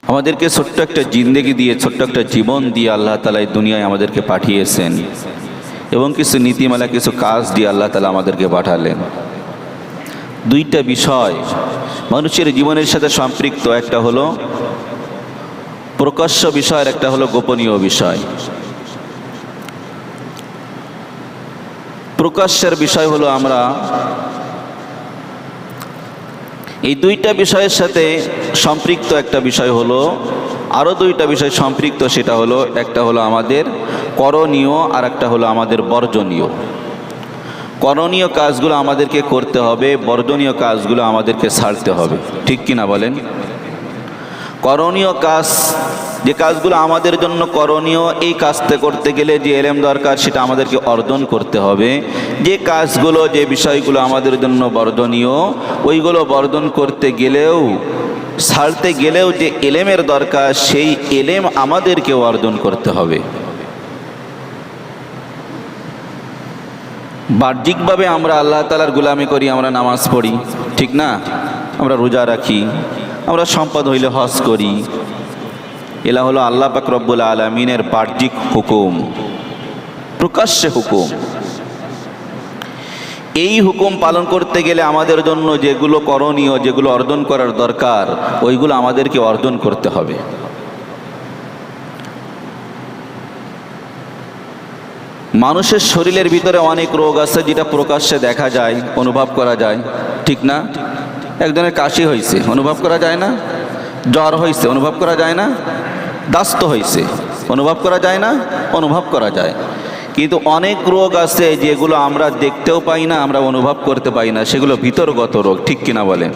আমাদেরকে ছোট্ট একটা জিন্দেগি দিয়ে, ছোট্ট একটা জীবন দিয়ে আল্লাহ তাআলা এই দুনিয়ায় আমাদেরকে পাঠিয়েছেন এবং কিছু নীতিমালা, কিছু কাজ দিয়ে আল্লাহ তাআলা আমাদেরকে পাঠালেন। দুইটা বিষয় মানুষের জীবনের সাথে সম্পৃক্ত, একটা হলো প্রকাশ্য বিষয়, আর একটা হলো গোপনীয় বিষয়। প্রকাশ্যের বিষয় হলো আমরা এই দুইটা বিষয়ের সাথে সম্পৃক্ত, একটা বিষয় হলো আরও দুইটা বিষয় সম্পৃক্ত, সেটা হলো একটা হলো আমাদের করণীয় আর একটা হলো আমাদের বর্জনীয়। করণীয় কাজগুলো আমাদেরকে করতে হবে, বর্জনীয় কাজগুলো আমাদেরকে ছাড়তে হবে, ঠিক কিনা বলেন? করণীয় কাজ, যে কাজগুলো আমাদের জন্য করণীয়, এই কাজটা করতে গেলে যে এলেম দরকার সেটা আমাদেরকে অর্জন করতে হবে। যে কাজগুলো, যে বিষয়গুলো আমাদের জন্য বর্জনীয়, ওইগুলো বর্জন করতে গেলেও, ছাড়তে গেলেও যে এলেমের দরকার, সেই এলেম আমাদেরকেও অর্জন করতে হবে। বাহ্যিকভাবে আমরা আল্লাহ তাআলার গোলামি করি, আমরা নামাজ পড়ি, ঠিক না? আমরা রোজা রাখি, আমরা সম্পদ হইলে হজ করি। এলা হলো আল্লাহ পাক রব্বুল আলামিনের বাহ্যিক হুকুম, প্রকাশ্যে হুকুম। এই হুকুম পালন করতে গেলে আমাদের জন্য যেগুলো করণীয়, যেগুলো অর্জন করার দরকার, ওইগুলো আমাদেরকে অর্জন করতে হবে। মানুষের শরীরের ভিতরে অনেক রোগ আছে যেটা প্রকাশ্যে দেখা যায়, অনুভব করা যায়, ঠিক না? একজনের কাশি হয়েছে, অনুভব করা যায় না? জ্বর হয়েছে, অনুভব করা যায় না? দাস্ত হয়েছে, অনুভব করা যায় না? অনুভব করা যায়। কিন্তু অনেক রোগ আছে যেগুলো আমরা দেখতেও পাই না, আমরা অনুভব করতে পাই না, সেগুলো ভিতরগত রোগ, ঠিক কিনা বলেন?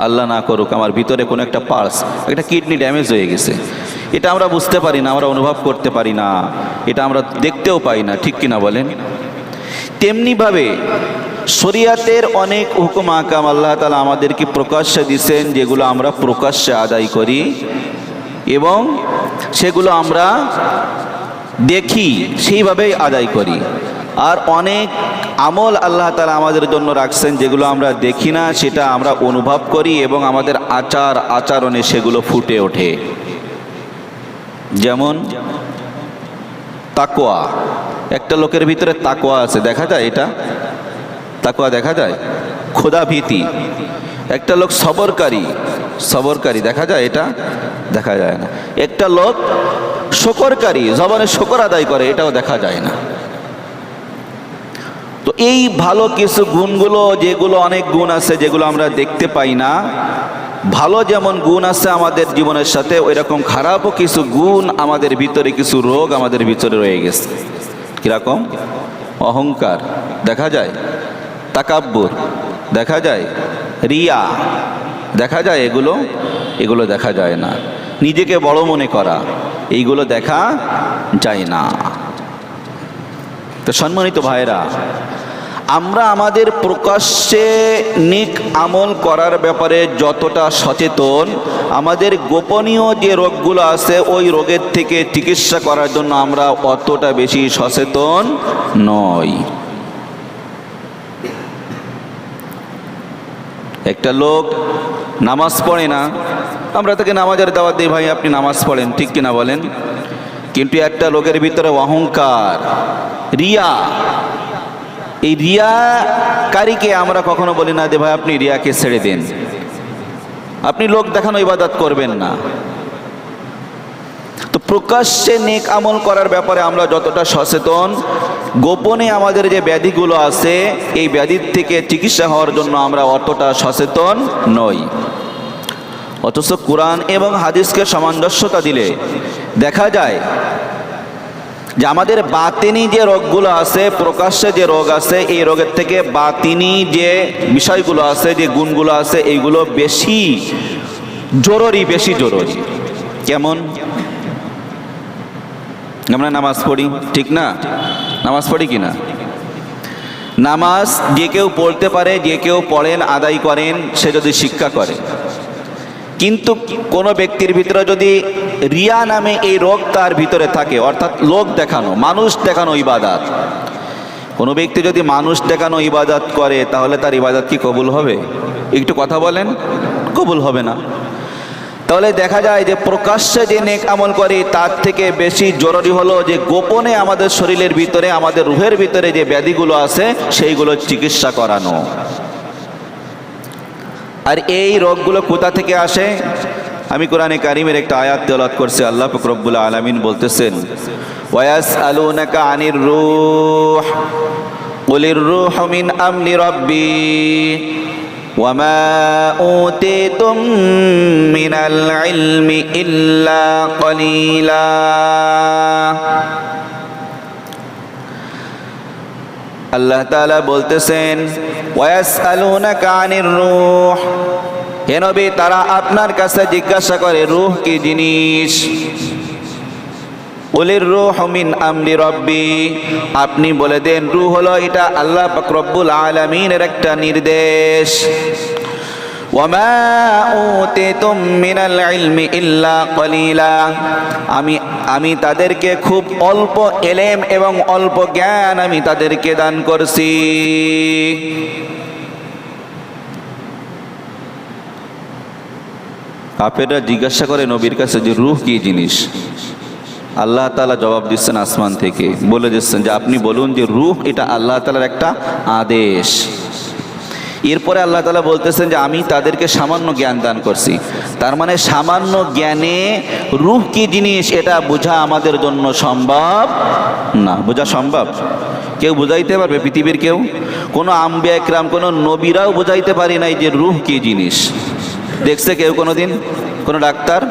আল্লাহ না করুক আমার ভিতরে কোনো একটা পার্টস, একটা কিডনি ড্যামেজ হয়ে গেছে, এটা আমরা বুঝতে পারি না, আমরা অনুভব করতে পারি না, এটা আমরা দেখতেও পাই না, ঠিক কিনা বলেন? তেমনিভাবে শরিয়াতের অনেক হুকুম আহকাম আল্লাহ তাআলা আমাদেরকে প্রকাশ্যে দিয়েছেন, যেগুলো আমরা প্রকাশ্যে আদায় করি এবং সেগুলো আমরা দেখি, সেইভাবেই আদায় করি। আর অনেক আমল আল্লাহ তাআলা আমাদের জন্য রাখছেন যেগুলো আমরা দেখি না, সেটা আমরা অনুভব করি এবং আমাদের আচার আচরণে সেগুলো ফুটে ওঠে। যেমন তাকওয়া, একটা লোকের ভিতরে তাকওয়া আছে, দেখা যায়? এটা তাকওয়া দেখা যায়। খোদা ভীতি, একটা লোক সবরকারী দেখা যায়? এটা দেখা যায় না। একটা লোক শুকরকারী, জবানে শুকর আদায় করে, এটাও দেখা যায় না। তো এই ভালো কিছু গুণগুলো, যেগুলো অনেক গুণ আছে যেগুলো আমরা দেখতে পাই না, ভালো যেমন গুণ আছে আমাদের জীবনের সাথে, ওই রকম খারাপও কিছু গুণ আমাদের ভিতরে, কিছু রোগ আমাদের ভিতরে রয়ে গেছে। কিরকম? অহংকার দেখা যায়, তাকাব্বুর দেখা যায়, রিয়া দেখা যায়, এগুলো দেখা যায় না। নিজেকে বড় মনে করা, এইগুলো দেখা যায় না। তো সম্মানিত ভাইরা, আমরা আমাদের প্রকাশ্যে নেক আমল করার ব্যাপারে যতটা সচেতন, আমাদের গোপনীয় যে রোগগুলো আছে ওই রোগের থেকে চিকিৎসা করার জন্য আমরা অতটা বেশি সচেতন নই। একটা লোক নামাজ পড়ে না, আমরা তাকে নামাজের দাওয়াত দিই, ভাই আপনি নামাজ পড়েন, ঠিক কিনা বলেন? কিন্তু একটা লোকের ভিতরে অহংকার, রিয়া, এই রিয়াকারীকে আমরা কখনো বলি না যে ভাই আপনি রিয়াকে ছেড়ে দেন, আপনি লোক দেখানো ইবাদত করবেন না। তো প্রকাশ্যে নেক আমল করার ব্যাপারে আমরা যতটা সচেতন, গোপনে আমাদের যে ব্যাধিগুলো আছে এই ব্যাধির থেকে চিকিৎসা হওয়ার জন্য আমরা অতটা সচেতন নই। অথচ কোরআন এবং হাদিসকে সামঞ্জস্যতা দিলে দেখা যায় যে আমাদের বাতিনি যে রোগগুলো আছে, প্রকাশ্যে যে রোগ আছে, এই রোগের থেকে বাতিনি যে বিষয়গুলো আছে, যে গুণগুলো আছে, এইগুলো বেশি জরুরি। কেমন? আমরা নামাজ পড়ি, ঠিক না? নামাজ পড়ি কিনা? নামাজ যে কেউ পড়তে পারে, যে কেউ পড়েন, আদায় করেন, সে যদি শিক্ষা করে। কিন্তু কোনো ব্যক্তির ভিতরে যদি রিয়া নামে এই রোগ তার ভিতরে থাকে, অর্থাৎ লোক দেখানো, মানুষ দেখানো ইবাদত, কোনো ব্যক্তি যদি মানুষ দেখানো ইবাদত করে, তাহলে তার ইবাদত কি কবুল হবে? একটু কথা বলেন, কবুল হবে না। তাহলে দেখা যায় যে প্রকাশ্যে যে নেক আমল করি তার থেকে বেশি জরুরি হলো যে গোপনে আমাদের শরীরের ভিতরে, আমাদের রুহের ভিতরে যে ব্যাধিগুলো আছে সেইগুলো চিকিৎসা করানো। আর এই রোগগুলো কোথা থেকে আসে? আমি কোরআনে কারিমের একটা আয়াত তেলাওয়াত করছি। আল্লাহ পাক রব্বুল আলামিন বলতেছেন, ওয়ায়াসআলুনাকা আনির রূহ কুলির রূহু মিন আমরি রাব্বি ওয়ামা উতিতুম মিনাল ইলমি ইল্লা কলিলা। আল্লাহ তাআলা বলতেছেন, ওয়ায়াসআলুনাকা আনির রূহ, হে নবী তারা আপনার কাছে জিজ্ঞাসা করে রূহ কি জিনিস। কুলির রূহু মিন আমরি রাব্বি, আপনি বলে দেন রূহ হলো এটা আল্লাহ পাক রব্বুল আলামিনের একটা নির্দেশ। ওয়ামা উতিতুম মিনাল ইলমি ইল্লা কলিলা, আমি তাদেরকে খুব অল্প ইলম এবং অল্প জ্ঞান আমি তাদেরকে দান করছি। কাফেররা জিজ্ঞাসা করে নবীর কাছে যে রূহ কি জিনিস। আল্লাহ তাআলা জবাব দিচ্ছেন আসমান থেকে, বলে দিচ্ছেন যে আপনি বলুন যে রূহ এটা আল্লাহ তাআলার একটা আদেশ। এরপরে আল্লাহ তাআলা বলতেছেন যে আমি তাদেরকে সামান্য জ্ঞান দান করছি। তার মানে সামান্য জ্ঞানে রূহ কি জিনিস এটা বোঝা আমাদের জন্য সম্ভব না। বোঝা সম্ভব? কেউ বুঝাইতে পারবে? পৃথিবীর কেউ? কোনো আম্বিয়া ইকরাম, কোনো নবীরাও বুঝাইতে পারি নাই যে রূহ কি জিনিস। দেখছে কেউ কোনোদিন? কোনো ডাক্তার?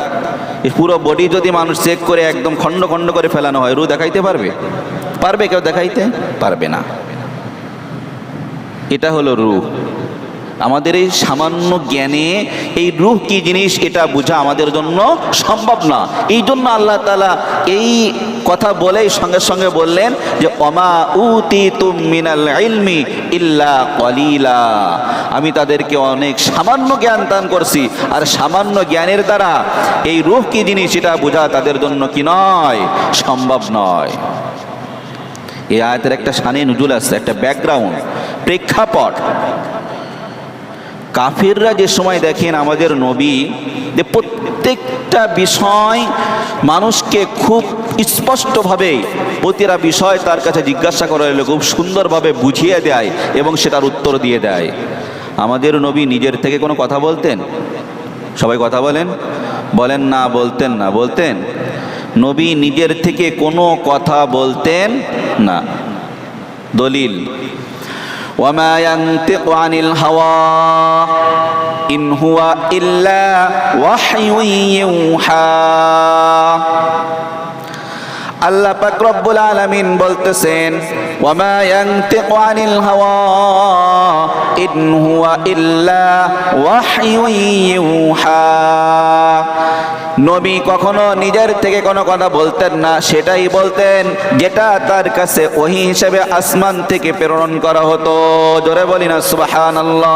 পুরো বডি যদি মানুষ চেক করে একদম খণ্ড খণ্ড করে ফেলানো হয়, রূহ দেখাইতে পারবে? পারবে কেউ দেখাইতে? পারবে না। এটা হলো রূহ। আমাদের এই সামান্য জ্ঞানে এই রূহ কি জিনিস এটা বোঝা আমাদের জন্য সম্ভব না। এই জন্য আল্লাহ তাআলা এই কথা বলেই সঙ্গে সঙ্গে বললেন যে ওমা উতিতুম মিনাল ইলমি ইল্লা কলিলা, আমি তাদেরকে অনেক সামান্য জ্ঞান দান করছি। আর সামান্য জ্ঞানের দ্বারা এই রূহ কি জিনিস এটা বোঝা তাদের জন্য কি নয়, সম্ভব নয়। এই আয়াতের একটা শানে নুজুল আছে, একটা ব্যাকগ্রাউন্ড, প্রেক্ষাপট। কাফিররা যে সময় দেখেন আমাদের নবী যে প্রত্যেকটা বিষয় মানুষকে খুব স্পষ্টভাবে প্রতিটা বিষয় তার কাছে জিজ্ঞাসা করা হলে খুব সুন্দরভাবে বুঝিয়ে দেয় এবং সেটার উত্তর দিয়ে দেয়। আমাদের নবী নিজের থেকে কোনো কথা বলতেন? সবাই কথা বলেন, বলেন না? বলতেন না? বলতেন? নবী নিজের থেকে কোনো কথা বলতেন না। দলিল, ওয়ামা ইয়ানতিকু আনিল হাওয়া ইন হুয়া ইল্লা ওয়াহয়ুন ইউহা। আল্লাহ পাক রব্বুল আলামিন বলতেছেন, ওয়ামা ইয়ানতিকু আনিল হাওয়া ইন হুয়া ইল্লা ওয়াহয়ুন ইউহা। নবী কখনো নিজের থেকে কোনো কথা বলতেন না, সেটাই বলতেন যেটা তার কাছে ওহী হিসেবে আসমান থেকে প্রেরণ করা হতো। জোরে বলি না সুবহানাল্লাহ।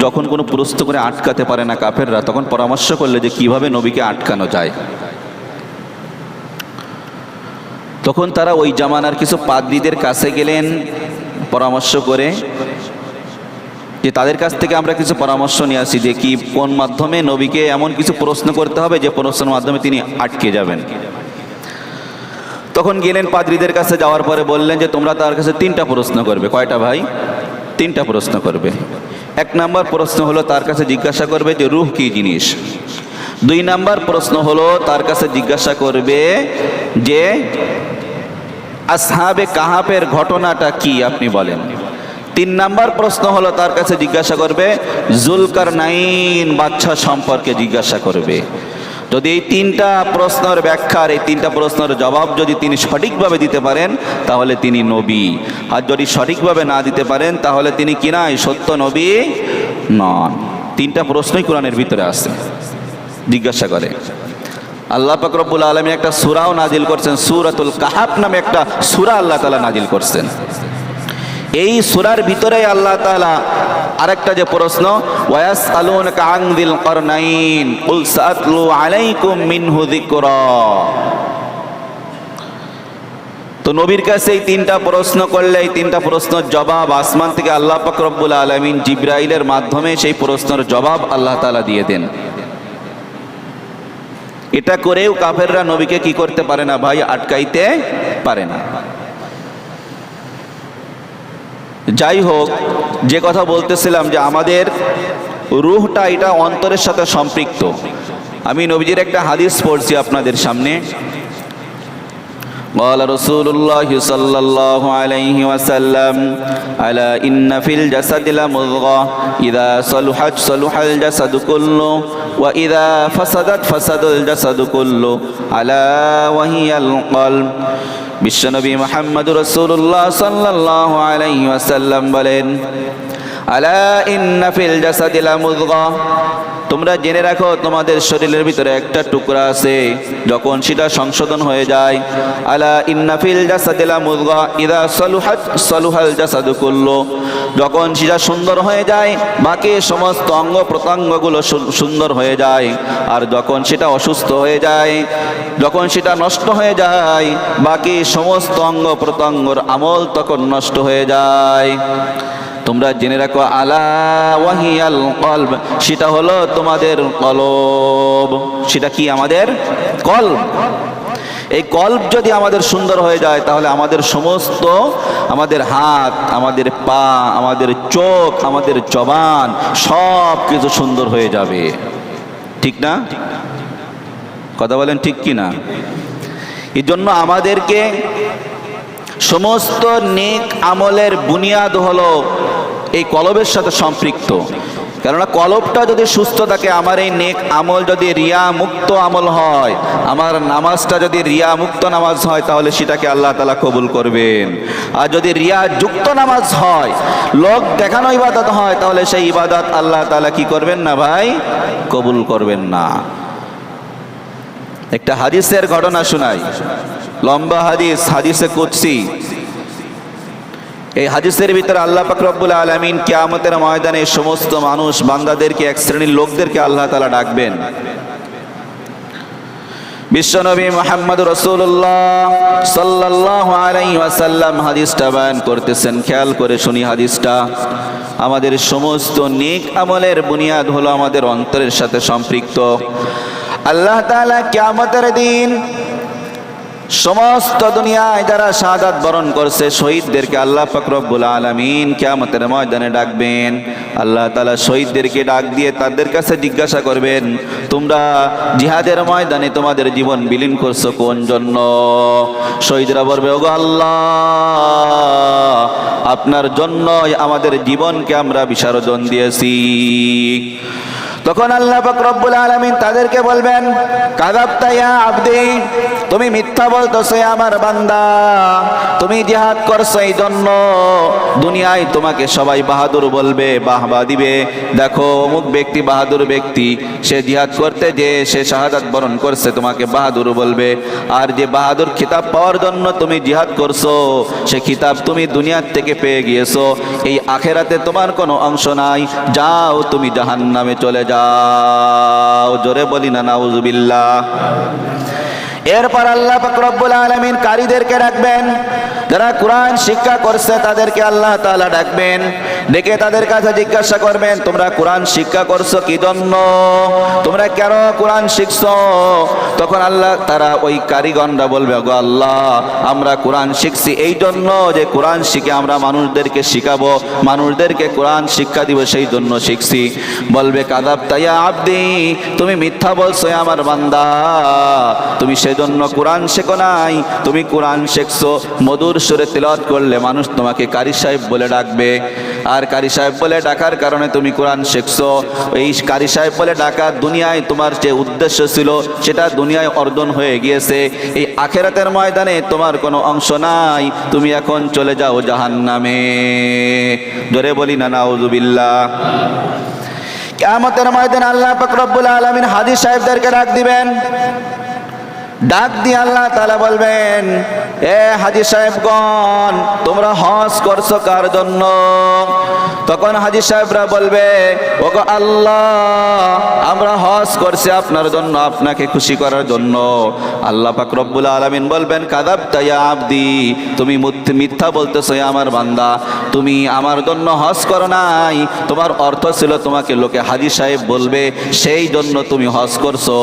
যখন কোনো প্রশ্ন করে আটকাতে পারে না কাফেররা, তখন পরামর্শ করলে যে কিভাবে নবীকে আটকানো যায়। তখন তারা ওই জামানার কিছু পাদ্রীদের কাছে গেলেন পরামর্শ করে, যে তাদের কাছ থেকে আমরা কিছু পরামর্শ নিয়ে আসি যে কি কোন মাধ্যমে নবীকে এমন কিছু প্রশ্ন করতে হবে যে প্রশ্নের মাধ্যমে তিনি আটকে যাবেন। তখন গেলেন পাদ্রীদের কাছে, যাওয়ার পরে বললেন যে তোমরা তার কাছে 3টা প্রশ্ন করবে। কয়টা ভাই? 3টা প্রশ্ন করবে। 1 নম্বর প্রশ্ন হলো তার কাছে জিজ্ঞাসা করবে যে রূহ কি জিনিস। 2 নম্বর প্রশ্ন হলো তার কাছে জিজ্ঞাসা করবে যে আসহাবে কাহাফের ঘটনাটা কি আপনি বলেন। 3 নম্বর প্রশ্ন হলো তার কাছে জিজ্ঞাসা করবে জুলকারনাইন বাদশা সম্পর্কে জিজ্ঞাসা করবে। যদি এই 3টা প্রশ্নের ব্যাখ্যার, এই 3টা প্রশ্নের জবাব যদি তিনি সঠিকভাবে দিতে পারেন তাহলে তিনি নবী, আর যদি সঠিকভাবে না দিতে পারেন তাহলে তিনি কি নাই, সত্য নবী নন। 3টা প্রশ্নই কোরআনের ভিতরে আছে, জিজ্ঞাসা করে। আল্লাহ পাক রব্বুল আলামিন একটা সূরাও নাজিল করছেন, সূরাতুল কাহাফ নামে একটা সূরা আল্লাহ তাআলা নাজিল করছেন। এই সূরার ভিতরে আল্লাহ তাআলা আরেকটা যে প্রশ্ন, ওয়ায়াসআলুনাকা আন যিল করনাইন কুল সাআতলু আলাইকুম মিনহু যিকরা। তো নবীর কাছে এই তিনটা প্রশ্ন করলে এই তিনটা প্রশ্নের জবাব আসমান থেকে আল্লাহ পাক রব্বুল আলামিন জিবরাইলের মাধ্যমে সেই প্রশ্নের জবাব আল্লাহ তাআলা দিয়ে দেন। এটা করেও কাফেররা নবীকে কি করতে পারে না ভাই, আটকাইতে পারে না। যাই হোক, যে কথা বলতেছিলাম যে আমাদের রূহটা এটা অন্তরের সাথে সম্পৃক্ত। আমি নবীজির একটা হাদিস পড়ছি আপনাদের সামনে। قال رسول الله صلى الله عليه وسلم ألا إن في الجسد لمضغة إذا صلحت صلح الجسد كله وإذا فسدت فسد الجسد كله ألا وهي القلب। বিশ্বনবী মুহাম্মদ রাসূলুল্লাহ সাল্লাল্লাহু আলাইহি ওয়াসাল্লাম বলেন, আলা ইন্না ফিল জাসাদি লামুযগা, তোমরা জেনে রাখো তোমাদের শরীরের ভিতরে একটা টুকরা আছে, যখন সেটা সংশোধন হয়ে যায়, আলা ইন্না ফিল জাসাদি লামুযগা ইযা সালুহাত সালুহাল জাসাদু কুল্লু, যখন সেটা সুন্দর হয়ে যায় বাকি সমস্ত অঙ্গ প্রত্যঙ্গগুলো সুন্দর হয়ে যায়, আর যখন সেটা অসুস্থ হয়ে যায়, যখন সেটা নষ্ট হয়ে যায় বাকি সমস্ত অঙ্গ প্রত্যঙ্গর আমল তখন নষ্ট হয়ে যায়। তোমরা জেনে রাখো আলা ওয়াহিয়াল কলব, সেটা হলো তোমাদের কলব। সেটা কি? আমাদের কলব। এই কলব যদি আমাদের সুন্দর হয়ে যায় তাহলে আমাদের সমস্ত, আমাদের হাত, আমাদের পা, আমাদের চোখ, আমাদের জবান সব কিছু সুন্দর হয়ে যাবে। ঠিক না? কথা বলেন ঠিক কি না? এই জন্য আমাদেরকে সমস্ত নেক আমলের বুনিয়াদ হলো এই কলবের সাথে সম্পৃক্ত। কেননা কলবটা যদি সুস্থ থাকে, আমার এই নেক আমল যদি রিয়া মুক্ত আমল হয়, আমার নামাজটা যদি রিয়া মুক্ত নামাজ হয় তাহলে সেটাকে আল্লাহ তাআলা কবুল করবেন। আর যদি রিয়া যুক্ত নামাজ হয়, লোক দেখানো ইবাদত হয়, তাহলে সেই ইবাদত আল্লাহ তাআলা কি করবেন না ভাই? কবুল করবেন না। একটা হাদিসের ঘটনা শোনাই, লম্বা হাদিস, হাদিসে কুদসি। এই হাদিসের ভিতরে আল্লাহ পাক রব্বুল আলামিন কিয়ামতের ময়দানে সমস্ত মানুষ বান্দাদেরকে, এক শ্রেণীর লোকদেরকে আল্লাহ তাআলা ডাকবেন। বিশ্বনবী মুহাম্মদ রাসূলুল্লাহ সাল্লাল্লাহু আলাইহি ওয়াসাল্লাম হাদিসটা বয়ান করতেছেন। খেয়াল করে শুনি হাদিসটা। আমাদের সমস্ত নেক আমলের বুনিয়াদ হলো আমাদের অন্তরের সাথে সম্পৃক্ত। আল্লাহ তাআলা কিয়ামতের দিন সমস্ত দুনিয়ায় যারা শাহাদাত বরণ করছে শহীদদেরকে আল্লাহ পাক রব্বুল আলামিন কিয়ামতের ময়দানে ডাকবেন। আল্লাহ তাআলা শহীদদেরকে ডাক দিয়ে তাদের কাছে জিজ্ঞাসা করবেন, তোমরা জিহাদের ময়দানে তোমাদের জীবন বিলীন করছো কোন জন্য? শহীদরা বলবে, ওগো আল্লাহ, আপনার জন্যই আমাদের জীবনকে আমরা বিসর্জন দিয়েছি। তখন আল্লাহ পাক রব্বুল আলামিন তাদেরকে বলবেন, কাযাবতা ইয়া আবদি, তুমি মিথ্যা বলতেছো আমার বান্দা, তুমি জিহাদ করছো এই জন্য দুনিয়ায় তোমাকে সবাই বাহাদুর বলবে, বাহবা দিবে। দেখো অমুক ব্যক্তি বাহাদুর ব্যক্তি, সে জিহাদ করতে যে সে শাহাদাত বরণ করছে, তোমাকে বাহাদুর বলবে। আর যে বাহাদুর খিতাব পাওয়ার জন্য তুমি জিহাদ করছো, সে খিতাব তুমি দুনিয়ার থেকে পেয়ে গিয়েছো, এই আখেরাতে তোমার কোনো অংশ নাই, যাও তুমি জাহান্নামে চলে যাও। জোরে বলি না নাউজুবিল্লাহ। এরপর আল্লাহ পাক রব্বুল আলামিন কারীদেরকে ডাকবেন, যারা কোরআন শিক্ষা করছে তাদেরকে আল্লাহ তাআলা ডাকবেন। ডেকে তাদের কাছে জিজ্ঞাসা করবেন, তোমরা কোরআন শিক্ষা করছো কি জন্য? তোমরা কেন কোরআন শিখছো? তখন আল্লাহ তারা ওই কারিগণরা বলবে, গো আল্লাহ, আমরা কোরআন শিখছি এই জন্য যে কোরআন শিখে আমরা মানুষদেরকে শিখাবো, মানুষদেরকে কোরআন শিক্ষা দিব, সেই জন্য শিখছি। বলবে, কাযাবতা ইয়া আবদি, তুমি মিথ্যা বলছো আমার বান্দা, তুমি সেজন্য কোরআন শেখো নাই, তুমি কোরআন শিখছো মধুর সুরে তিলাওয়াত করলে মানুষ তোমাকে কারি সাহেব বলে ডাকবে। আর কারি সাহেব বলে ডাকার কারণে তুমি কোরআন শিখছো। এই কারি সাহেব বলে ডাকা দুনিয়ায় তোমার যে উদ্দেশ্য ছিল সেটা দুনিয়ায় অর্জন হয়ে গিয়েছে, এই আখেরাতের ময়দানে তোমার কোনো অংশ নাই, তুমি এখন চলে যাও জাহান্নামে। জোরে বলি না নাউজুবিল্লাহ। কিয়ামতের ময়দানে আল্লাহ পাক রব্বুল আলামিন হাদী সাহেবদেরকে ডাক দিবেন। ডাক দিয়ে আল্লাহ তাআলা বলবেন, এ হাজী সাহেবগণ, তোমরা হজ করছো কার জন্য? তখন হাজী সাহেবরা বলবে, ওগো আল্লাহ, আমরা হজ করছি আপনার জন্য, আপনাকে খুশি করার জন্য। আল্লাহ পাক রব্বুল আলামিন বলবেন, কাযাবতা ইয়া আবদি, তুমি মিথ্যা বলতেছো আমার বান্দা, তুমি আমার জন্য হজ করো নাই। তোমার অর্থ ছিল তোমাকে লোকে হাজী সাহেব বলবে, সেই জন্য তুমি হজ করছো।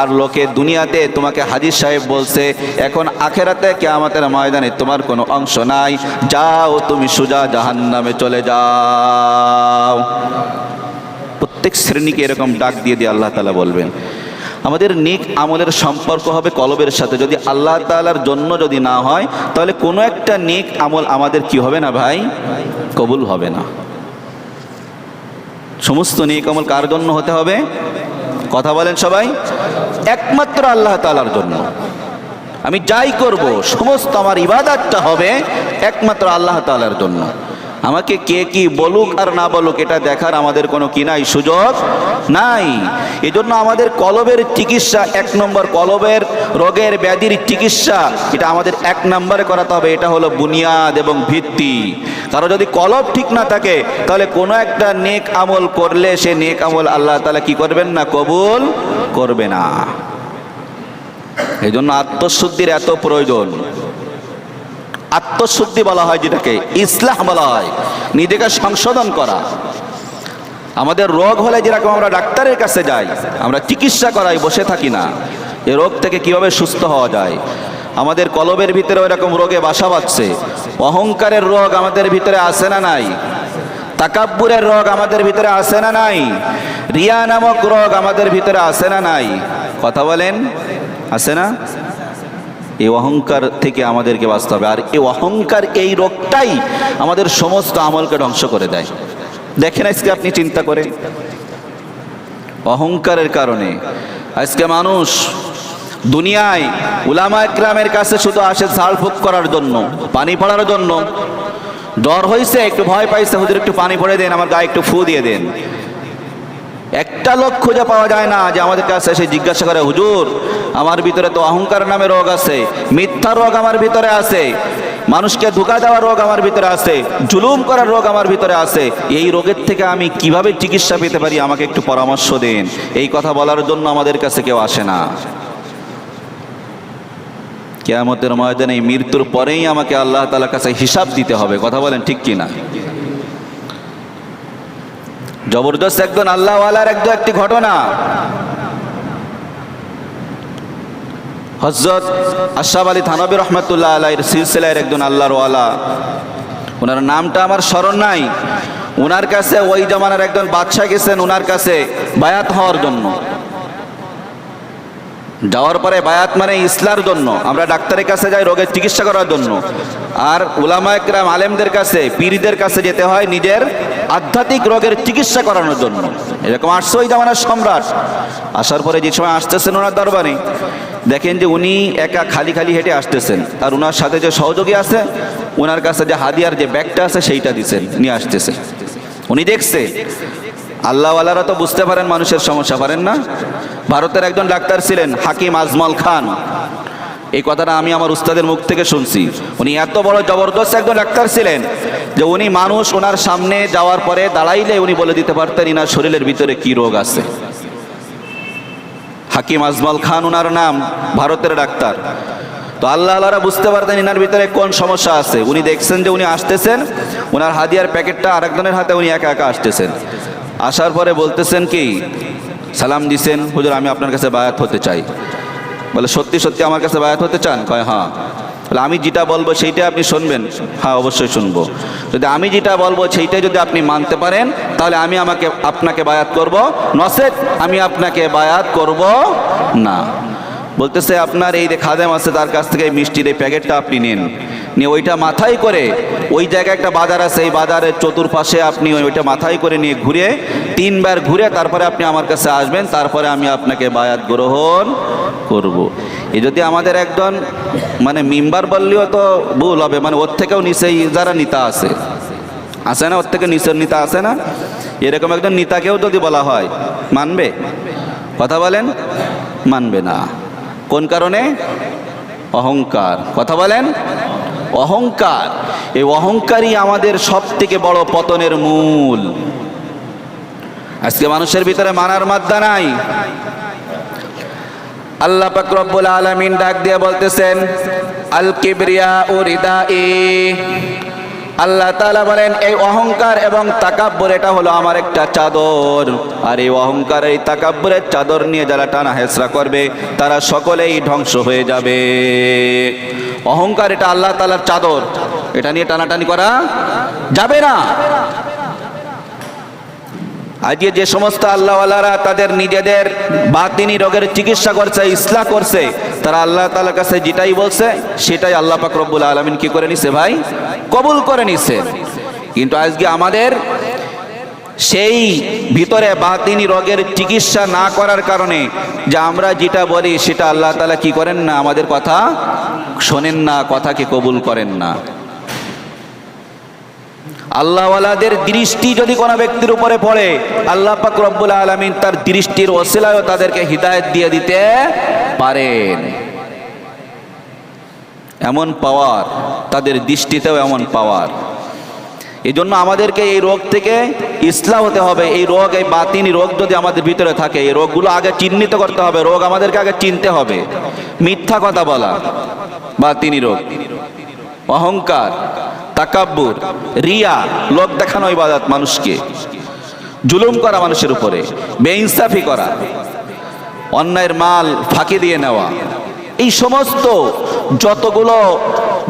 আর লোকে দুনিয়াতে তোমাকে হাজী সাহেব বলছে, এখন আখেরাতে কিয়ামতের ময়দানে তোমার কোনো অংশ নাই, যাও তুমি সোজা জাহান্নামে চলে যাও। প্রত্যেক শ্রেণীকে এরকম ডাক দিয়ে দিয়ে আল্লাহ তাআলা বলবেন। আমাদের নেক আমলের সম্পর্ক হবে কলবের সাথে। যদি আল্লাহ তাআলার জন্য যদি না হয়, তাহলে কোনো একটা নেক আমল আমাদের কি হবে না ভাই? কবুল হবে না। সমস্ত নেক আমল কার জন্য হতে হবে? কথা বলেন সবাই। একমাত্র আল্লাহ তাআলার জন্য। আমি যাই করব, সমস্ত আমার ইবাদতটা হবে একমাত্র আল্লাহ তাআলার জন্য। আমাকে কে কি বলুক আর না বলুক, এটা দেখার আমাদের কোনো কি নাই, সুযোগ নাই। এজন্য আমাদের কলবের চিকিৎসা, এক নম্বর কলবের রোগের ব্যাধির চিকিৎসা, এটা আমাদের এক নম্বরে করাতে হবে। এটা হলো বুনিয়াদ এবং ভিত্তি। কারণ যদি কলব ঠিক না থাকে, তাহলে কোনো একটা নেক আমল করলে সে নেক আমল আল্লাহ তাআলা কি করবেন না? কবুল করবে না। এই জন্য আত্মশুদ্ধির এত প্রয়োজন। আত্মশুদ্ধি বলা হয় যেটাকে, ইসলাহ বলা হয়, নিজেকে সংশোধন করা। আমাদের রোগ হলে যেরকম আমরা ডাক্তারের কাছে যাই, আমরা চিকিৎসা করাই, বসে থাকি না। এই রোগ থেকে কিভাবে সুস্থ হওয়া যায়। আমাদের কলবের ভিতরে ওইরকম রোগে বাসা বাঁধছে। অহংকারের রোগ আমাদের ভিতরে আছে না নাই? তাকাব্বুরের রোগ আমাদের ভিতরে আছে না নাই? রিয়া নামক রোগ আমাদের ভিতরে আছে না নাই? কথা বলেন, আছে না? এই অহংকার থেকে আমাদেরকে বাঁচতে হবে। আর এই অহংকার, এই রোগটাই আমাদের সমস্ত আমলকে ধ্বংস করে দেয়। দেখেন আজকে আপনি চিন্তা করে, অহংকারের কারণে আজকে মানুষ দুনিয়ায় উলামা ইকরামের কাছে শুধু আসে ঝাড়ফুঁক করার জন্য, পানি পড়ার জন্য। জ্বর হয়েছে, একটু ভয় পাইছে, হুজুর একটু পানি পড়ে দেন, আমার গায়ে একটু ফু দিয়ে দেন। একটা লোক খুঁজে পাওয়া যায় না যে আমাদের কাছে এসে জিজ্ঞাসা করে, হুজুর আমার ভিতরে তো অহংকার নামে রোগ আছে, মিথ্যা রোগ আমার ভিতরে আছে, মানুষকে ধোঁকা দেওয়ার রোগ আমার ভিতরে আছে, জুলুম করার রোগ আমার ভিতরে আছে, এই রোগের থেকে আমি কিভাবে চিকিৎসা পেতে পারি, আমাকে একটু পরামর্শ দেন। এই কথা বলার জন্য আমাদের কাছে কেউ আসে না। কিয়ামতের ময়দানে মৃত্যুর পরেই আমাকে আল্লাহ তাআলার কাছে হিসাব দিতে হবে। কথা বলেন ঠিক কিনা? জবরদস্ত একজন আল্লাহওয়ালার একটি ঘটনা। হযরত আশরাফ আলী থানভী রহমাতুল্লাহ আলাইহির সিলসিলার একজন আল্লাহর ওয়ালা, ওনার নামটা আমার স্মরণ নাই। ওনার কাছে ওই জামানার একজন বাদশা গেছেন ওনার কাছে বায়াত হওয়ার জন্য। যাওয়ার পরে বায়াত মানে ইসলার জন্য। আমরা ডাক্তারের কাছে যাই রোগের চিকিৎসা করার জন্য, আর উলামা ইকরাম আলেমদের কাছে, পীরদের কাছে যেতে হয় নিজের আধ্যাত্মিক রোগের চিকিৎসা করানোর জন্য। এরকম আসছে ওই জামানার সম্রাট। আসার পরে যে সময় আসতেছেন ওনার দরবারে, দেখেন যে উনি একা খালি খালি হেঁটে আসতেছেন, আর ওনার সাথে যে সহযোগী আছে ওনার কাছে যে হাদিয়ার যে ব্যাগটা আছে সেইটা দিচ্ছেন, নিয়ে আসতেছে। উনি দেখছে, আল্লাহওয়ালারা তো বুঝতে পারেন মানুষের সমস্যা, পারেন না। ভারতের একজন ডাক্তার ছিলেন হাকিম আজমল খান। এই কথাটা আমি আমার উস্তাদের মুখ থেকে শুনছি। উনি এত বড় জবরদস্ত একজন ডাক্তার ছিলেন যে উনি মানুষ ওনার সামনে যাওয়ার পরে দাঁড়াইলে উনি বলে দিতে পারতেন ইনার শরীরের ভিতরে কি রোগ আছে। হাকিম আজমল খান ওনার নাম, ভারতের ডাক্তার। তো আল্লাহওয়ালারা বুঝতে পারতেন ইনার ভিতরে কোন সমস্যা আছে। উনি দেখছেন যে উনি আসতেছেন, ওনার হাদিয়ার প্যাকেটটা আরেকজনের হাতে, উনি একা একা আসতেছেন। আসার পরে বলতেছেন কি, সালাম দিছেন, হুজুর আমি আপনার কাছে বায়াত হতে চাই। বলে সত্যি সত্যি আমার কাছে বায়াত হতে চান? কয় হ্যাঁ। বলে আমি যেটা বলবো সেইটা আপনি শুনবেন? হ্যাঁ অবশ্যই শুনবো। যদি আমি যেটা বলবো সেইটাই যদি আপনি মানতে পারেন, তাহলে আমি আপনাকে বায়াত করব, নচেৎ আমি আপনাকে বায়াত করব না। বলতেছে আপনার এই যে খাদেম আছে তার কাছ থেকে মিষ্টির এই প্যাকেটটা আপনি নিন, নিয়ে ওইটা মাথায় করে, ওই জায়গায় একটা বাজার আছে, এই বাজারের চতুর্পাশে আপনি ওইটা মাথায় করে নিয়ে ঘুরে 3 বার ঘুরে তারপরে আপনি আমার কাছে আসবেন, তারপরে আমি আপনাকে বায়াত গ্রহণ করব। এই যদি আমাদের একজন মানে মিম্বার বললেও তো ভুল হবে, মানে ওর থেকেও নিচেই যারা নেতা আছে না, ওর থেকে নিচের নেতা আছে না, এরকম একজন নেতাকেও যদি বলা হয় মানবে? কথা বলেন, মানবে না। কোন কারণে? অহংকার। কথা বলেন, অহংকার। এই অহংকারই আমাদের সব থেকে বড় পতনের মূল। আজকে মানুষের ভিতরে মানার মাত্রা নাই। আল্লাহ পাক রব্বুল আলামিন ডাক দিয়ে বলতেছেন, আল কিবরিয়া ও রিদাই। আল্লাহ তাআলা বলেন, এই অহংকার এবং তাকাব্বুর এটা হলো আমার একটা চাদর, আর এই অহংকার এই তাকাব্বুরের চাদর নিয়ে যারা টানা হেঁচড়া করবে তারা সকলেই ধ্বংস হয়ে যাবে। অহংকার এটা আল্লাহ তাআলার চাদর, এটা নিয়ে টানাটানি করা যাবে না। আজকে যে সমস্ত আল্লাহওয়ালারা তাদের নিজেদের বাতিনি রোগের চিকিৎসা করছে, ইসলাহ করছে, তারা আল্লাহ তাআলার কাছে যেটাই বলছে সেটাই আল্লাহ পাক রব্বুল আলামিন কি করে নিছে ভাই? কবুল করে নিছে। কিন্তু আজকে আমাদের সেই ভিতরে বাতিনি রোগের চিকিৎসা না করার কারণে যে আমরা যেটা বলি সেটা আল্লাহ তাআলা কি করেন না, আমাদের কথা শোনেন না, কথাকে কবুল করেন না। আল্লাহওয়ালাদের দৃষ্টি যদি কোনো ব্যক্তির উপরে পড়ে, আল্লাহ পাক রব্বুল আলামিন তার দৃষ্টির ওসিলায় তাদেরকে হিদায়াত দিয়ে দিতে পারেন। এমন পাওয়ার তাদের দৃষ্টিতেও, এমন পাওয়ার। এই জন্য আমাদেরকে এই রোগ থেকে ইসলাহ হতে হবে। এই রোগ, এই বাতিনি রোগ যদি আমাদের ভিতরে থাকে, এই রোগগুলো আগে চিহ্নিত করতে হবে। রোগ আমাদেরকে আগে চিনতে হবে। মিথ্যা কথা বলা বাতিনি রোগ, অহংকার, তাকাব্বুর, রিয়া, লোক দেখানো ইবাদত, মানুষকে জুলুম করা, মানুষের উপরে বেইনসাফি করা, অন্যায়ের মাল ফাঁকি দিয়ে নেওয়া, এই সমস্ত যতগুলো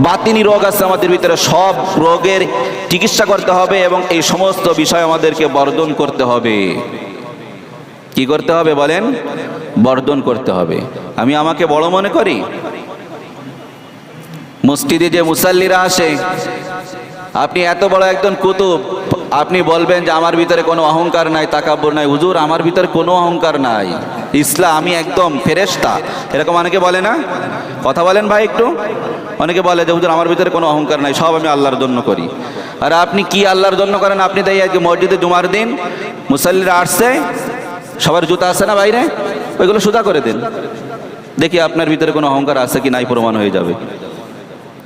বাতিনি রোগ আছে আমাদের ভিতরে, সব রোগের চিকিৎসা করতে হবে এবং এই সমস্ত বিষয় আমাদেরকে বর্জন করতে হবে। কি করতে হবে বলেন? বর্জন করতে হবে। আমি আমাকে বড় মনে করি। মসজিদে যে মুসাল্লিরা আসে, আপনি এত বড় একজন কুতুব, আপনি বলবেন যে আমার ভিতরে কোনো অহংকার নাই, তাকাব্বুর নাই। হুজুর, আমার ভিতরে কোনো অহংকার নাই, ইসলাম, আমি একদম ফেরেশতা, এরকম অনেকে বলে না? কথা বলেন ভাই একটু। অনেকে বলে যে হুজুর আমার ভিতরে কোনো অহংকার নাই, সব আমি আল্লাহর জন্য করি। আর আপনি কি আল্লাহর জন্য করেন? আপনি তাই আজকে মসজিদে জুমার দিন মুসাল্লিরা আসছে, সবার জুতা আছে না বাইরে, ওইগুলো সোজা করে দিন, দেখি আপনার ভিতরে কোনো অহংকার আছে কি নাই, প্রমাণ হয়ে যাবে।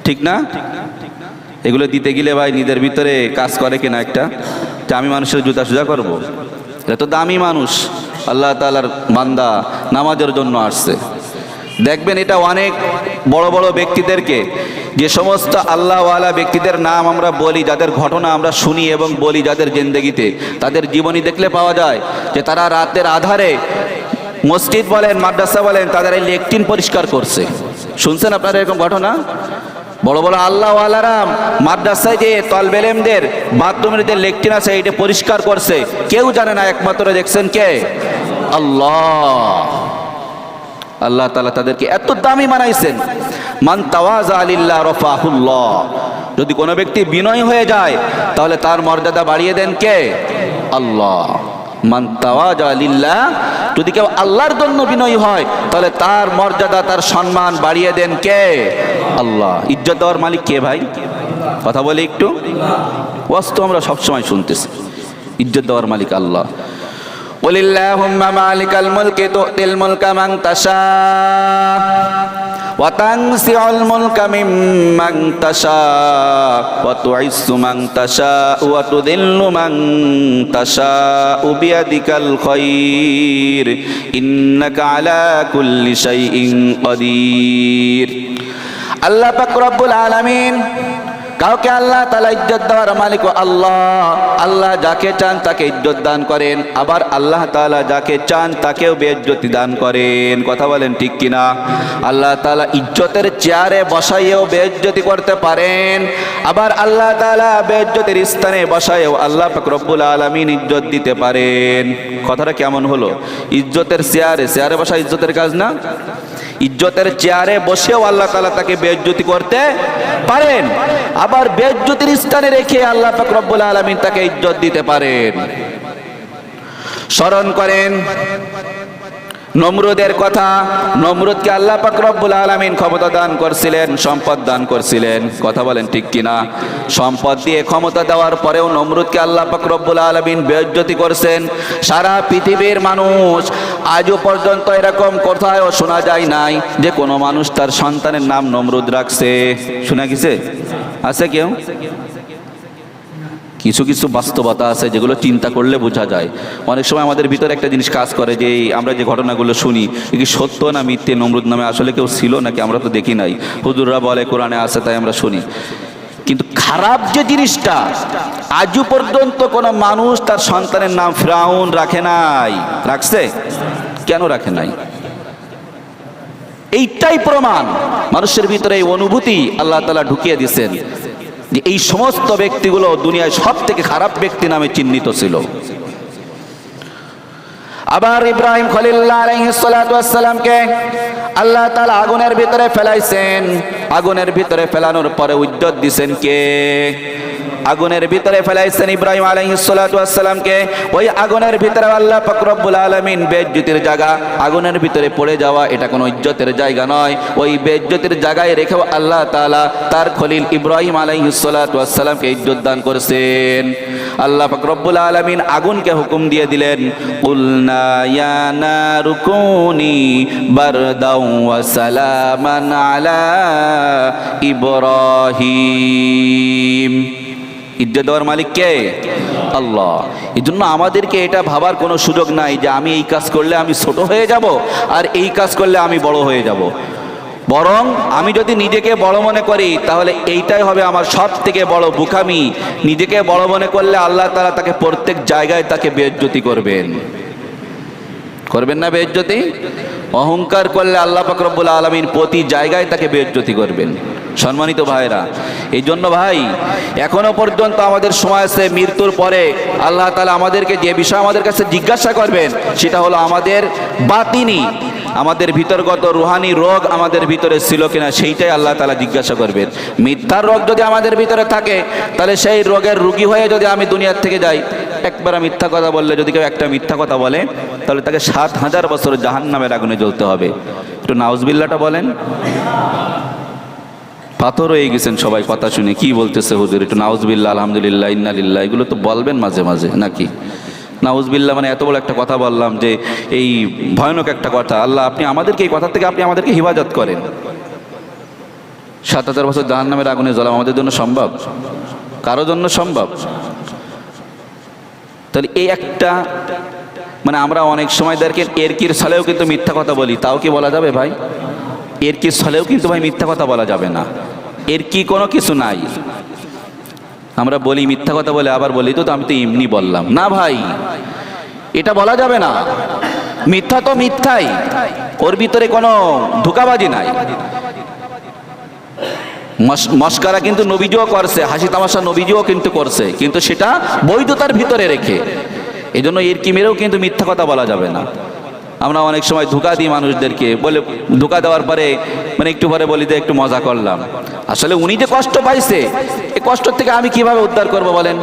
ঠিক না? এগুলো দিতে গেলে ভাই নিজের ভিতরে কাজ করে কিনা একটা, যে আমি মানুষের জুতা সোজা করব? এটা তো দামি মানুষ, আল্লাহ তাআলার বান্দা, নামাজের জন্য আসছে। দেখবেন এটা অনেক বড় বড় ব্যক্তিদেরকে, যে সমস্ত আল্লাহওয়ালা ব্যক্তিদের নাম আমরা বলি, যাদের ঘটনা আমরা শুনি এবং বলি, যাদের জিন্দেগিতে, তাদের জীবনী দেখলে পাওয়া যায় যে তারা রাতের আধারে মসজিদ বলেন, মাদ্রাসা বলেন, তাদের এই লেট্রিন পরিষ্কার করছে। শুনছেন আপনারা এরকম ঘটনা? বড় বড় আল্লাহওয়ালারা মাদ্রাসায় যে তলবে ইলমদের বাথরুমের যে লেট্রিন আছে এটা পরিষ্কার করছে, কেউ জানে না, একমাত্র দেখছেন কে? আল্লাহ। আল্লাহ তাআলা তাদেরকে এত দামি বানাইছেন। মান তাওয়াজা লিল্লাহ রাফাহুল্লাহ। যদি কোনো ব্যক্তি বিনয় হয়ে যায় তাহলে তার মর্যাদা বাড়িয়ে দেন কে? আল্লাহ। মান তাওয়াজা লিল্লাহ, যদি কেউ আল্লাহর জন্য বিনয়ী হয় তাহলে তার মর্যাদা, তার সম্মান বাড়িয়ে দেন কে? আল্লাহ। ইজ্জত দেওয়ার মালিক কে ভাই? কথা বলে একটু। ওয়াস্তব আমরা সবসময় শুনতেছি, ইজ্জত দেওয়ার মালিক আল্লাহ। ওয়ালিল্লাহুম্মা মালিকাল মুলকি তুতিল মুলকা মান তাশা ওয়া তানসিউল মুলকা মিম্মান তাশা ওয়া তুইজ্জু মান তাশা ওয়া তুযিল্লু মান তাশা বিয়াদিকাল খায়র ইন্নাকা আলা কুল্লি শাইইন কাদির। আল্লাহ পাক রব্বুল আলামিন কাউকে আল্লাহ তাআলা ইজ্জত দেওয়ার মালিক আল্লাহ। আল্লাহ যাকে চান তাকে ইজ্জত দান করেন, আবার আল্লাহ তাআলা যাকে চান তাকেও বেইজ্জতি দান করেন। কথা বলেন ঠিক কিনা? আল্লাহ তাআলা ইজ্জতের চেয়ারে বসাইয়েও বেইজ্জতি করতে পারেন, আবার আল্লাহ তাআলা বেইজ্জতির স্থানে বসাইয়েও আল্লাহ পাক রব্বুল আলামিন ইজ্জত দিতে পারেন। কথাটা কেমন হলো? ইজ্জতের চেয়ারে বসা ইজ্জতের কাজ না? ইজ্জতের চেয়ারে বসেও আল্লাহ তাআলা তাকে বেইজ্জতি করতে পারেন, আবার বেইজ্জতির স্থানে রেখে আল্লাহ পাক রব্বুল আলামিন তাকে ইজ্জত দিতে পারেন। স্মরণ করেন নমরুদের কথা, নমরুদকে আল্লাহ পাক রব্বুল আলামিন ক্ষমতা দান করছিলেন, সম্পদ দান করছিলেন, কথা বলেন ঠিক কিনা? সম্পদ দিয়ে ক্ষমতা দেওয়ার পরেও নমরুদকে আল্লাহ পাক রব্বুল আলামিন বেইজ্জতি করছেন। সারা পৃথিবীর মানুষ আজও পর্যন্ত এরকম কোথাও শোনা যায় নাই যে কোনো মানুষ তার সন্তানের নাম নমরুদ রাখছে। শোনা গেছে? আছে কেউ? কিছু কিছু বাস্তবতা আছে যেগুলো চিন্তা করলে বোঝা যায়। অনেক সময় আমাদের ভিতরে একটা জিনিস কাজ করে যে আমরা যে ঘটনাগুলো শুনি এ কি সত্য না মিথ্যে? নমরুদ নামে আসলে কেউ ছিল নাকি? আমরা তো দেখি নাই, হুজুররা বলে কোরআনে আছে তাই আমরা শুনি। কিন্তু খারাপ যে জিনিসটা, আজও পর্যন্ত কোনো মানুষ তার সন্তানের নাম ফিরাউন রাখে নাই। রাখছে? কেন রাখে নাই? এইটাই প্রমাণ মানুষের ভিতরে এই অনুভূতি আল্লাহ তাআলা ঢুকিয়ে দিয়েছেন যে এই সমস্ত ব্যক্তিগুলো দুনিয়ায় সব থেকে খারাপ ব্যক্তি নামে চিহ্নিত ছিল। আবার ইব্রাহিম খলিলুল্লাহ আলাইহিস সালাতু ওয়াস সালামকে আল্লাহ তাআলা আগুনের ভিতরে ফেলাইছেন। আগুনের ভিতরে ফেলানোর পরে উদ্যত দিয়েছেন কে? আগুনের ভিতরে ফেলাইছেন ইব্রাহিম আলাইহিস সালাতু ওয়াস সালামকে। ওই আগুনের ভিতরে আল্লাহ পাক রব্বুল আলামিন বেইজ্জতির জায়গা, আগুনের ভিতরে পড়ে যাওয়া এটা কোনো ইজ্জতের জায়গা নয়। ওই বেইজ্জতির জায়গায় রেখেও আল্লাহ তাআলা তার খলিল ইব্রাহিম আলাইহিস সালাতু ওয়াস সালামকে ইজ্জত দান করেছেন। আল্লাহ পাক রব্বুল আলামিন আগুনকে হুকুম দিয়ে দিলেন, কুলনা ইয়া নারু কুনি বারদাও ওয়া সালামান আলা ইব্রাহিম। ইজ্জত দেওয়ার মালিক কে? আল্লাহ। এই জন্য আমাদেরকে এটা ভাবার কোনো সুযোগ নাই যে আমি এই কাজ করলে আমি ছোট হয়ে যাব আর এই কাজ করলে আমি বড় হয়ে যাব। বরং আমি যদি নিজেকে বড় মনে করি তাহলে এইটাই হবে আমার সব থেকে বড় বোকামি। নিজেকে বড় মনে করলে আল্লাহ তাআলা তাকে প্রত্যেক জায়গায় তাকে বেইজ্জতি করবেন। করবেন না বেইজ্জতি? অহংকার করলে আল্লাহ পাক রব্বুল আলামিন প্রতি জায়গায় তাকে বেইজ্জতি করবেন। সম্মানিত ভাইরা, এই জন্য ভাই এখনো পর্যন্ত আমাদের সময় আছে, মৃত্যুর পরে আল্লাহ তাআলা আমাদেরকে যে বিষয় আমাদের কাছে জিজ্ঞাসা করবেন সেটা হলো আমাদের বাতিনি, আমাদের ভিতরগত রুহানি রোগ আমাদের ভিতরে ছিল কিনা সেইটাই আল্লাহ তাআলা জিজ্ঞাসা করবেন। মিথ্যার রোগ যদি আমাদের ভিতরে থাকে তাহলে সেই রোগের রোগী হয়ে যদি আমি দুনিয়ার থেকে যাই, একবার মিথ্যা কথা বললে যদি কেউ একটা মিথ্যা কথা বলে তাহলে তাকে ৭,০০০ বছর জাহান্নামের আগুনে জ্বলতে হবে। একটু নাউজুবিল্লাহটা বলেন। পাথর হয়ে গেছেন সবাই কথা শুনে, কি বলতেছে হুজুর? একটু নাউজুবিল্লাহ, আলহামদুলিল্লাহ, ইন্না লিল্লাহ, এগুলো তো বলবেন মাঝে মাঝে নাকি? নাউজুবিল্লাহ মানে এত বড় একটা কথা বললাম যে এই ভয়ানক একটা কথা। আল্লাহ আপনি আমাদেরকে এই কথা থেকে আপনি আমাদেরকে হিফাজত করেন। ৭,০০০ বছর জাহান্নামের আগুনে জ্বলা আমাদের জন্য সম্ভব? কারোর জন্য সম্ভব? তাহলে এই একটা মানে আমরা অনেক সময় দেখেন এরকির ছলেও কিন্তু মিথ্যা কথা বলি, তাও কি বলা যাবে ভাই? এরকির ছলেও কিন্তু ভাই মিথ্যা কথা বলা যাবে না। এর কি কোনো কিছু নাই। আমরা বলি মিথ্যা কথা বলে আবার বলি তো আমি তো এমনি বললাম না ভাই, এটা বলা যাবে না। মিথ্যা তো মিথ্যাই, ওর ভিতরে কোনো ধোঁকাবাজি নাই। মস্কারা কিন্তু নবীজিও করছে, হাসি তামাশা নবীজিও কিন্তু করছে, কিন্তু সেটা বৈধতার ভিতরে রেখে। এই জন্য এর কি মেরেও কিন্তু মিথ্যা কথা বলা যাবে না। আমরা অনেক সময় ধোঁকা দিই মানুষদেরকে, বলে ধোঁকা দেওয়ার পরে মানে একটু পরে বলি যে একটু মজা করলাম। আসলে উনি যে কষ্ট পাইছে এই কষ্ট থেকে আমি কিভাবে উদ্ধার করব বলেন?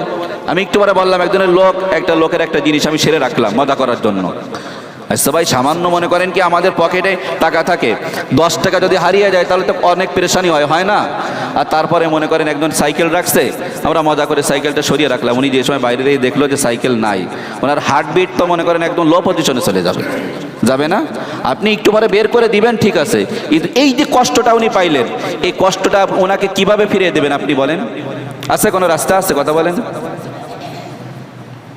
আমি একটু পরে বললাম একজনের একটা লোকের একটা জিনিস আমি সেরে রাখলাম মজা করার জন্য। আচ্ছা ভাই, সামান্য মনে করেন কি আমাদের পকেটে টাকা থাকে, 10 টাকা যদি হারিয়ে যায় তাহলে তো অনেক পেরেশানি হয় না? আর তারপরে মনে করেন একজন সাইকেল রাখছে, আমরা মজা করে সাইকেলটা সরিয়ে রাখলাম। উনি যে সময় বাইরে দিয়ে দেখলো যে সাইকেল নাই, ওনার হার্টবিট তো মনে করেন একদম লো পজিশনে চলে যাবে না? আপনি একটু পরে বের করে দিবেন, ঠিক আছে, এই যে কষ্টটা উনি পাইলেন এই কষ্টটা ওনাকে কিভাবে ফিরিয়ে দেবেন আপনি বলেন? আছে কোনো রাস্তা? আছে? কথা বলেন।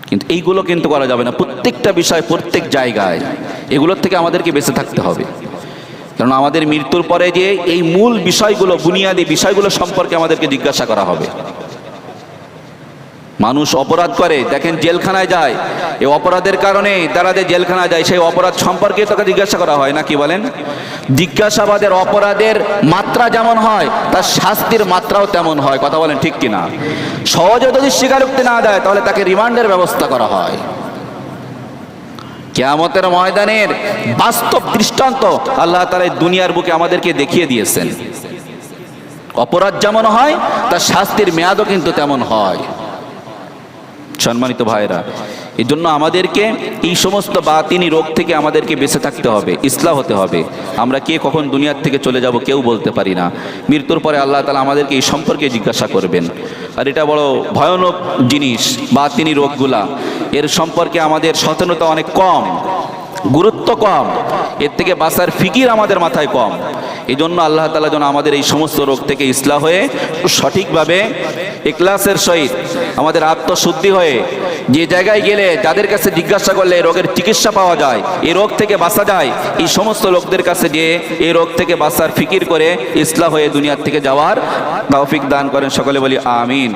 কিন্তু এইগুলো কিন্তু করা যাবে না। প্রত্যেকটা বিষয় প্রত্যেক জায়গায় এগুলোর থেকে আমাদেরকে বেঁচে থাকতে হবে। কারণ আমাদের মৃত্যুর পরে যে এই মূল বিষয়গুলো, বুনিয়াদি বিষয়গুলো সম্পর্কে আমাদেরকে জিজ্ঞাসা করা হবে। মানুষ অপরাধ করে, দেখেন জেলখানায় যায়, এই অপরাধের কারণে তারা যে জেলখানায় যায় সেই অপরাধ সম্পর্কে তাকে জিজ্ঞাসা করা হয় না? কি বলেন? জিজ্ঞাসাবাদের অপরাধের মাত্রা যেমন হয় তার শাস্তির মাত্রাও তেমন হয়। কথা বলেন ঠিক কিনা? সহজে যদি স্বীকারোক্তি না দেয় তাহলে তাকে রিমান্ডের ব্যবস্থা করা হয়। কিয়ামতের ময়দানের বাস্তব দৃষ্টান্ত আল্লাহ তাআলা এই দুনিয়ার বুকে আমাদেরকে দেখিয়ে দিয়েছেন। অপরাধ যেমন হয় তার শাস্তির মেয়াদও কিন্তু তেমন হয়। সম্মানিত ভাইরা, এই জন্য আমাদেরকে এই সমস্ত বাতিনি রোগ থেকে আমাদেরকে বেঁচে থাকতে হবে, ইসলাহ হতে হবে। আমরা কে কখন দুনিয়ার থেকে চলে যাব কেউ বলতে পারি না। মৃত্যুর পরে আল্লাহ তাআলা আমাদেরকে এই সম্পর্কে জিজ্ঞাসা করবেন। আর এটা বড় ভয়ানক জিনিস, বাতিনি রোগগুলা। এর সম্পর্কে আমাদের সচেতনতা অনেক কম, গুরুত্ব কম, এর থেকে বাঁচার ফিকির আমাদের মাথায় কম। এই জন্য আল্লাহ তাআলা যেন আমাদের এই সমস্ত রোগ থেকে ইসলাহ হয়ে সঠিকভাবে ইখলাসের সহিত আমাদের আত্মশুদ্ধি হয়ে যে জায়গায় গেলে যাদের কাছে জিজ্ঞাসা করলে এই রোগের চিকিৎসা পাওয়া যায়, এই রোগ থেকে বাঁচা যায়, এই সমস্ত লোকদের কাছে গিয়ে এই রোগ থেকে বাঁচার ফিকির করে ইসলাহ হয়ে দুনিয়ার থেকে যাওয়ার তৌফিক দান করেন। সকলে বলি আমিন।